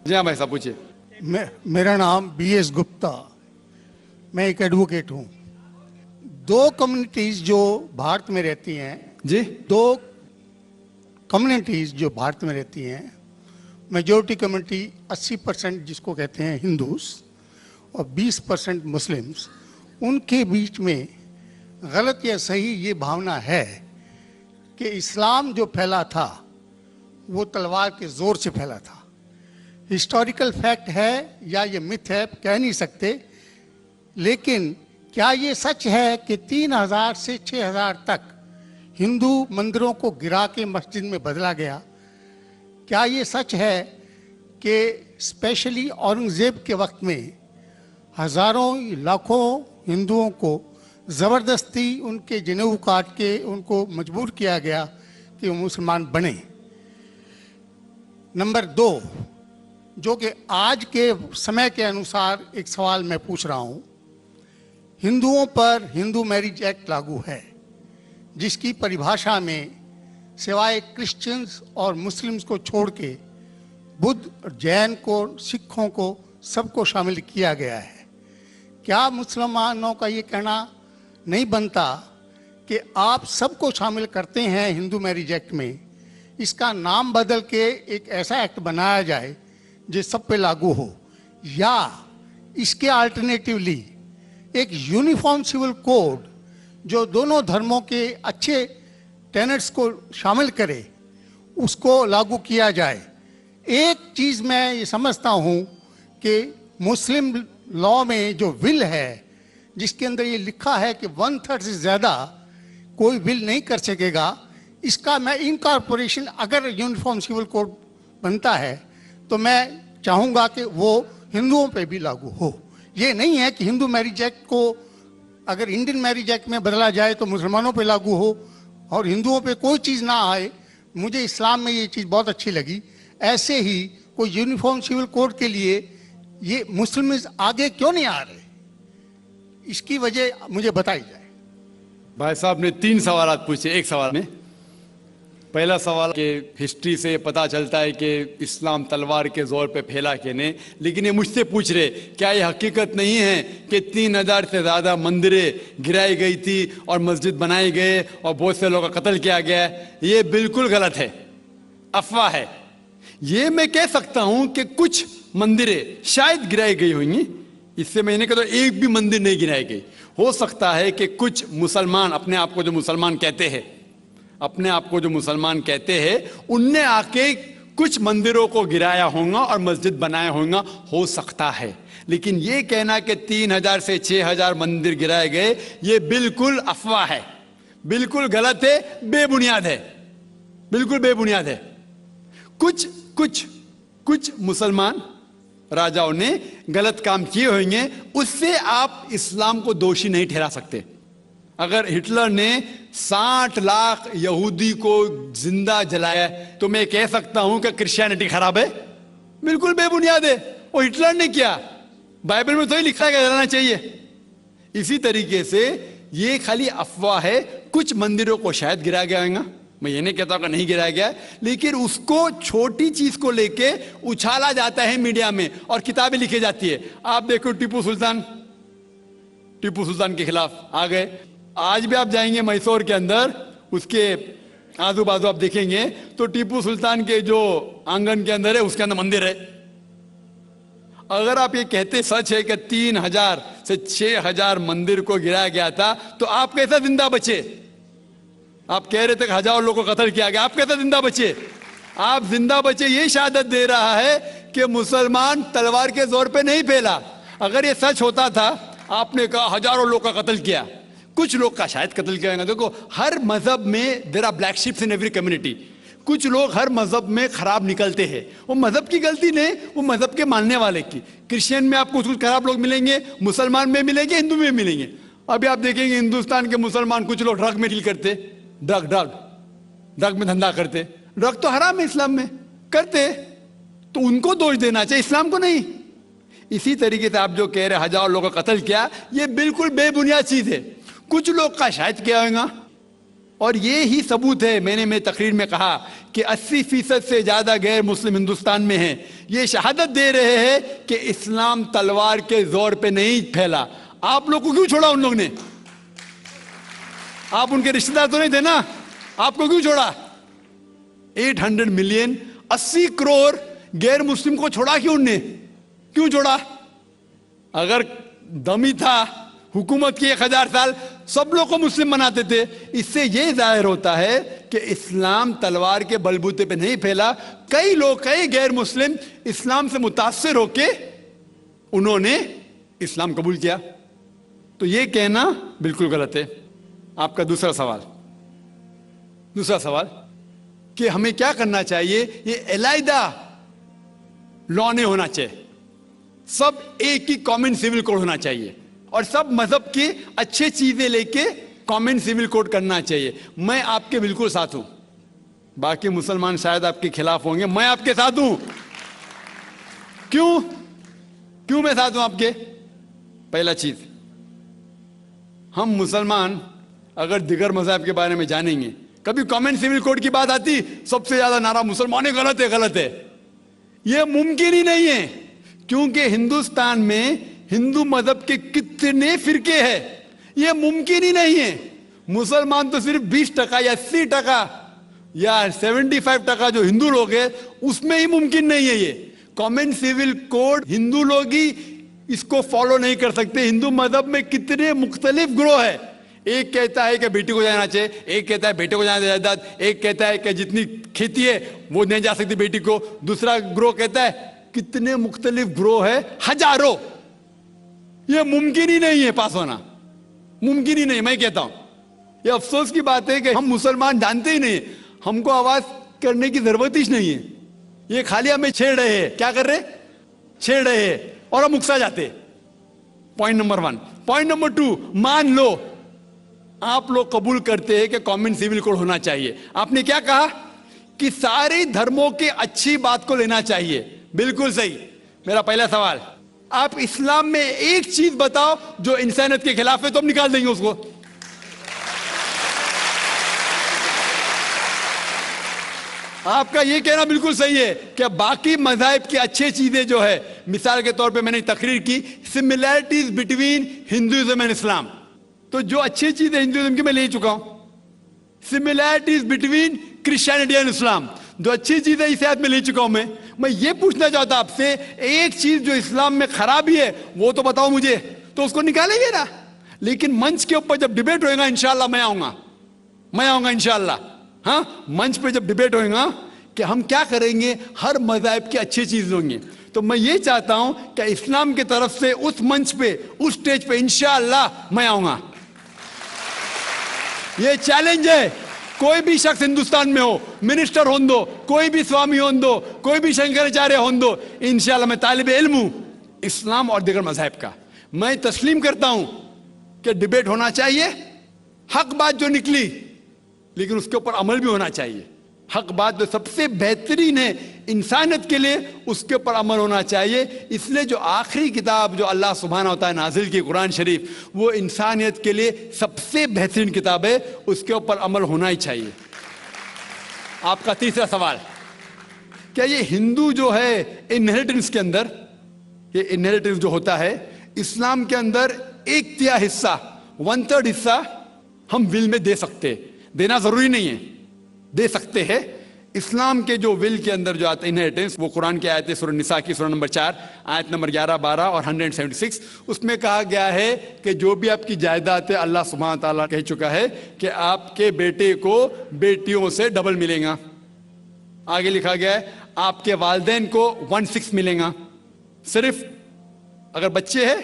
जी हाँ भाई साहब पूछिए। मेरा नाम BS गुप्ता, मैं एक एडवोकेट हूँ। दो कम्युनिटीज जो भारत में रहती हैं, जी दो कम्युनिटीज जो भारत में रहती हैं, मेजोरिटी कम्युनिटी 80% जिसको कहते हैं हिंदूस और 20% मुस्लिम्स, उनके बीच में गलत या सही ये भावना है कि इस्लाम जो फैला था वो तलवार के जोर से फैला था। हिस्टोरिकल फैक्ट है या ये मिथ है कह नहीं सकते, लेकिन क्या ये सच है कि 3000 से 6000 तक हिंदू मंदिरों को गिरा के मस्जिद में बदला गया? क्या ये सच है कि स्पेशली औरंगजेब के वक्त में हजारों लाखों हिंदुओं को ज़बरदस्ती उनके जनेऊ काट के उनको मजबूर किया गया कि वो मुसलमान बने? नंबर 2, जो कि आज के समय के अनुसार एक सवाल मैं पूछ रहा हूँ, हिंदुओं पर हिंदू मैरिज एक्ट लागू है, जिसकी परिभाषा में सिवाय क्रिश्चियंस और मुस्लिम्स को छोड़ के बुद्ध और जैन को, सिखों को, सबको शामिल किया गया है। क्या मुसलमानों का ये कहना नहीं बनता कि आप सबको शामिल करते हैं हिंदू मैरिज एक्ट में, इसका नाम बदल के एक ऐसा एक्ट बनाया जाए जो सब पे लागू हो, या इसके अल्टरनेटिवली एक यूनिफॉर्म सिविल कोड जो दोनों धर्मों के अच्छे टेनेट्स को शामिल करे, उसको लागू किया जाए? एक चीज़ मैं ये समझता हूँ कि मुस्लिम लॉ में जो विल है, जिसके अंदर ये लिखा है कि 1/3 से ज़्यादा कोई विल नहीं कर सकेगा, इसका मैं इनकॉर्पोरेशन अगर यूनिफॉर्म सिविल कोड बनता है तो मैं चाहूँगा कि वो हिंदुओं पे भी लागू हो। ये नहीं है कि हिंदू मैरिज एक्ट को अगर इंडियन मैरिज एक्ट में बदला जाए तो मुसलमानों पे लागू हो और हिंदुओं पे कोई चीज़ ना आए। मुझे इस्लाम में ये चीज़ बहुत अच्छी लगी। ऐसे ही कोई यूनिफॉर्म सिविल कोड के लिए ये मुस्लिम आगे क्यों नहीं आ रहे, इसकी वजह मुझे बताई जाए। भाई साहब ने 3 सवाल पूछे एक सवाल में। पहला सवाल कि हिस्ट्री से पता चलता है कि इस्लाम तलवार के जोर पे फैला कि नहीं, लेकिन ये मुझसे पूछ रहे क्या ये हकीकत नहीं है कि 3000 से ज़्यादा मंदिरें गिराई गई थी और मस्जिद बनाए गए और बहुत से लोगों का कत्ल किया गया? ये बिल्कुल गलत है, अफवाह है। ये मैं कह सकता हूँ कि कुछ मंदिरें शायद गिराई गई होंगी, इससे मैंने कहा तो एक भी मंदिर नहीं गिराई गई। हो सकता है कि कुछ मुसलमान अपने आप को जो मुसलमान कहते हैं उनने आके कुछ मंदिरों को गिराया होगा और मस्जिद बनाया होगा, हो सकता है। लेकिन ये कहना कि 3000 से 6000 मंदिर गिराए गए, ये बिल्कुल अफवाह है, बिल्कुल गलत है, बेबुनियाद है, बिल्कुल बेबुनियाद है। कुछ मुसलमान राजाओं ने गलत काम किए होंगे, उससे आप इस्लाम को दोषी नहीं ठहरा सकते। अगर हिटलर ने 60 लाख यहूदी को जिंदा जलाया तो मैं कह सकता हूं कि क्रिश्चियनिटी खराब है? बिल्कुल बेबुनियाद है। और हिटलर ने किया, बाइबल में तो ही लिखा है कि जलाना चाहिए। इसी तरीके से ये खाली अफवाह है। कुछ मंदिरों को शायद गिराया गया होगा, मैं ये नहीं कहता कि नहीं गिराया गया, लेकिन उसको छोटी चीज को लेके उछाला जाता है मीडिया में और किताबें लिखी जाती है। आप देखो टीपू सुल्तान के खिलाफ आ गए। आज भी आप जाएंगे मैसूर के अंदर, उसके आजू बाजू आप देखेंगे तो टीपू सुल्तान के जो आंगन के अंदर है उसके अंदर मंदिर है। अगर आप ये कहते सच है कि 3000 से 6000 मंदिर को गिराया गया था, तो आप कैसे जिंदा बचे? आप कह रहे थे कि हजारों लोगों को कत्ल किया गया, आप कैसे जिंदा बचे? आप जिंदा बचे ये शहादत दे रहा है कि मुसलमान तलवार के जोर पे नहीं फैला। अगर ये सच होता था, आपने कहा हजारों लोग का कत्ल किया, कुछ लोग का शायद कत्ल किया गया। देखो हर मजहब में there are black sheeps in every community. कुछ लोग हर मजहब में खराब निकलते हैं, वो मजहब की गलती नहीं, वो मजहब के मानने वाले की। क्रिश्चियन में आपको कुछ खराब लोग मिलेंगे, मुसलमान में मिलेंगे, हिंदू में मिलेंगे। अभी आप देखेंगे हिंदुस्तान के मुसलमान कुछ लोग ड्रग में डील करते, ड्रग में धंधा करते। ड्रग तो हराम है इस्लाम में, करते तो उनको दोष देना चाहिए, इस्लाम को नहीं। इसी तरीके से आप जो कह रहे हजारों लोगों का कत्ल किया, ये बिल्कुल बेबुनियाद चीज है। कुछ लोग का शायद किया होगा, और ये ही सबूत है, मैंने मेरी तकरीर में कहा कि 80% से ज्यादा गैर मुस्लिम हिंदुस्तान में हैं। ये शहादत दे रहे हैं कि इस्लाम तलवार के जोर पे नहीं फैला। आप लोग को क्यों छोड़ा उन लोग ने? आप उनके रिश्तेदार तो नहीं थे ना, आपको क्यों छोड़ा? 800 मिलियन 80 करोड़ गैर मुस्लिम को छोड़ा क्यों उनने? क्यों छोड़ा? अगर दम ही था, हुकूमत की 1000 साल सब लोग को मुस्लिम बनाते थे। इससे यह जाहिर होता है कि इस्लाम तलवार के बलबूते पे नहीं फैला। कई लोग, कई गैर मुस्लिम इस्लाम से मुतासिर होके उन्होंने इस्लाम कबूल किया। तो यह कहना बिल्कुल गलत है। आपका दूसरा सवाल कि हमें क्या करना चाहिए? ये अलहदा लॉ नहीं होना चाहिए, सब एक ही कॉमन सिविल कोड होना चाहिए और सब मजहब की अच्छी चीजें लेके कॉमन सिविल कोड करना चाहिए। मैं आपके बिल्कुल साथ हूं। बाकी मुसलमान शायद आपके खिलाफ होंगे, मैं आपके साथ हूं। क्यों मैं साथ हूं आपके? पहला चीज, हम मुसलमान अगर दिगर मजहब के बारे में जानेंगे, कभी कॉमन सिविल कोड की बात आती, सबसे ज्यादा नारा मुसलमान गलत है। यह मुमकिन ही नहीं है, क्योंकि हिंदुस्तान में हिंदू मजहब के कितने फिरके हैं, यह मुमकिन ही नहीं है। मुसलमान तो सिर्फ 20% या 80% या 75% जो हिंदू लोग हैं, उसमें ही मुमकिन नहीं है। ये कॉमन सिविल कोड हिंदू लोग ही इसको फॉलो नहीं कर सकते। हिंदू मजहब में कितने मुख्तलिफ ग्रोह है। एक कहता है कि बेटी को जाना चाहिए, एक कहता है बेटे को जाना जायदाद, एक कहता है कि जितनी खेती है वो नहीं जा सकती बेटी को, दूसरा ग्रोह कहता है। कितने मुख्तलिफ ग्रोह है, हजारों। यह मुमकिन ही नहीं है पास होना, मुमकिन ही नहीं। मैं कहता हूं ये अफसोस की बात है कि हम मुसलमान जानते ही नहीं, हमको आवाज करने की जरूरत ही नहीं है। ये खाली हमें छेड़ रहे हैं। क्या कर रहे? छेड़ रहे हैं और हम उकसा जाते। Point number 1। पॉइंट नंबर 2, मान लो आप लोग कबूल करते हैं कि कॉमन सिविल कोड होना चाहिए। आपने क्या कहा कि सारे धर्मों के अच्छी बात को लेना चाहिए। बिल्कुल सही। मेरा पहला सवाल, आप इस्लाम में एक चीज बताओ जो इंसानियत के खिलाफ है, तो हम निकाल देंगे उसको। आपका यह कहना बिल्कुल सही है कि बाकी मज़ाहिब की अच्छी चीजें जो है, मिसाल के तौर पे मैंने तकरीर की similarities between Hinduism and Islam, तो जो अच्छी चीजें हिंदुइज्म की मैं ले चुका हूं। Similarities between Christianity and Islam, जो अच्छी चीजें इस आयत में ले चुका हूं। मैं ये पूछना चाहता आपसे, एक चीज जो इस्लाम में खराबी है वो तो बताओ मुझे, तो उसको निकालेंगे ना। लेकिन मंच के ऊपर जब डिबेट होएगा, इंशाल्लाह मैं आऊंगा इंशाल्लाह। हाँ, मंच पे जब डिबेट होएगा कि हम क्या करेंगे, हर मज़हब की अच्छी चीज होंगी। तो मैं ये चाहता हूं कि इस्लाम की तरफ से उस मंच पे, उस स्टेज पे इंशाल्लाह मैं आऊंगा। ये चैलेंज है। कोई भी शख्स हिंदुस्तान में हो, मिनिस्टर हों दो, कोई भी स्वामी हों दो, कोई भी शंकराचार्य हों दो, इंशाल्लाह मैं तालिब इल्म हूं इस्लाम और दीगर मज़हब का। मैं तस्लीम करता हूं कि डिबेट होना चाहिए, हक बात जो निकली, लेकिन उसके ऊपर अमल भी होना चाहिए। हक बात जो सबसे बेहतरीन है इंसानियत के लिए, उसके ऊपर अमल होना चाहिए। इसलिए जो आखिरी किताब जो अल्लाह सुब्हाना व तआला नाजिल की कुरान शरीफ, वो इंसानियत के लिए सबसे बेहतरीन किताब है, उसके ऊपर अमल होना ही चाहिए। आपका तीसरा सवाल, क्या ये हिंदू जो है इनहेरिटेंस के अंदर, ये इनहेरिटेंस जो होता है इस्लाम के अंदर, 1/3 हिस्सा, 1/3 हिस्सा हम विल में दे सकते हैं। देना जरूरी नहीं है, दे सकते हैं। इस्लाम के जो विल के अंदर जो आता है इनहेरिटेंस, वो कुरान की आयत है सूरह निसा की सूरह नंबर 4 आयत नंबर 11, 12 और 176। उसमें कहा गया है कि जो भी आपकी जायदाद है, अल्लाह सुब्हान ताला कह चुका है कि आपके बेटे को बेटियों से डबल मिलेगा। आगे लिखा गया है आपके वालिदैन को 1/6 मिलेगा। सिर्फ अगर बच्चे हैं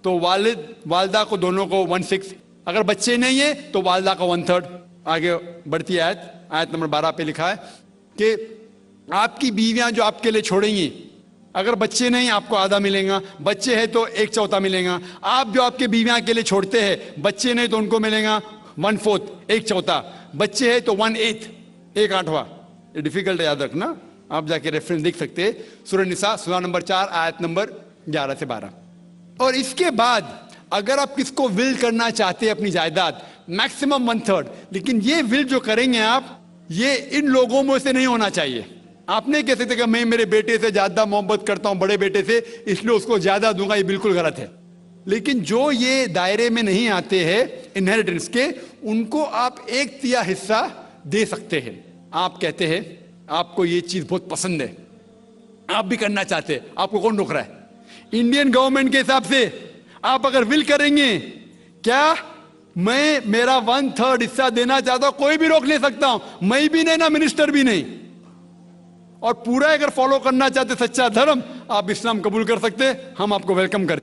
तो वालिद वालदा को दोनों को 1/6, अगर बच्चे नहीं है तो वालदा का 1/3। आगे बढ़ती आयत नंबर 12 पे लिखा है कि आपकी बीवियां जो आपके लिए छोड़ेंगी, अगर बच्चे नहीं आपको आधा मिलेगा, बच्चे हैं तो 1/4 मिलेगा। आप जो आपके बीवियां के लिए छोड़ते हैं, बच्चे नहीं तो उनको मिलेगा 1/4, 1/4। बच्चे हैं तो 1/8, 1/8। ये डिफिकल्ट है, याद रखना। आप जाके रेफरेंस देख सकते हैं, सूरह निसा सूरह नंबर 4 आयत नंबर 11 से 12। और इसके बाद अगर आप किसको विल करना चाहते हैं अपनी जायदाद, मैक्सिमम 1/3, लेकिन ये विल जो करेंगे आप, ये इन लोगों में से नहीं होना चाहिए। आप नहीं कह सकते कि मैं मेरे बेटे से ज्यादा मोहब्बत करता हूं, बड़े बेटे से, इसलिए उसको ज्यादा दूंगा, ये बिल्कुल गलत है। लेकिन जो ये दायरे में नहीं आते हैं इनहेरिटेंस के, उनको आप 1/3 हिस्सा दे सकते हैं। आप कहते हैं आपको ये चीज बहुत पसंद है, आप भी करना चाहते हैं, आपको कौन रोक रहा है? इंडियन गवर्नमेंट के हिसाब से आप अगर विल करेंगे, क्या मैं मेरा 1/3 हिस्सा देना चाहता हूं, कोई भी रोक ले सकता हूं, मैं भी नहीं, ना मिनिस्टर भी नहीं। और पूरा अगर फॉलो करना चाहते सच्चा धर्म, आप इस्लाम कबूल कर सकते, हम आपको वेलकम करते।